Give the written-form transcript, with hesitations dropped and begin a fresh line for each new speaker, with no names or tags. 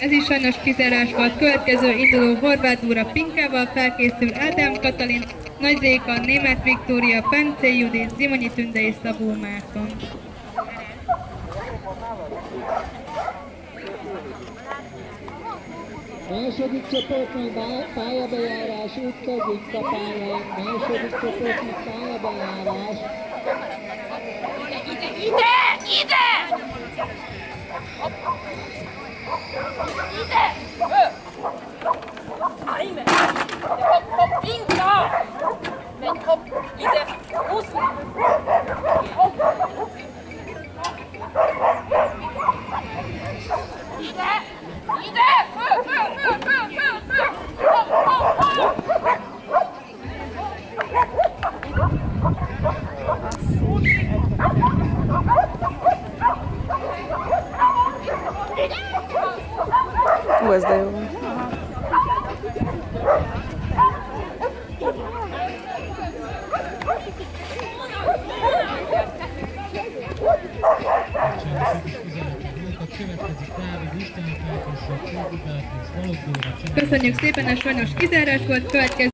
Ez is sajnos kizárás volt. Következő induló Horváth Dóra Pinkával felkészül Ádám Katalin, Nagy Réka, Németh Viktória, Pencé Judit, Zimonyi Tünde és Szabó Márton.
Második csoportnak pályabejárás, útkezünk a pályán. Második csoportnak pályabejárás.
Ide! Ide! Ide! Ide! Hopp, Inka! Menj, hopp, ide! Húsz! Hopp! Ide! Ide! Föl, föl, föl, föl, föl, föl! Hopp, hopp, hopp!
Ó, ez de jó.
Köszönjük szépen, ez sajnos kizárás volt. Következő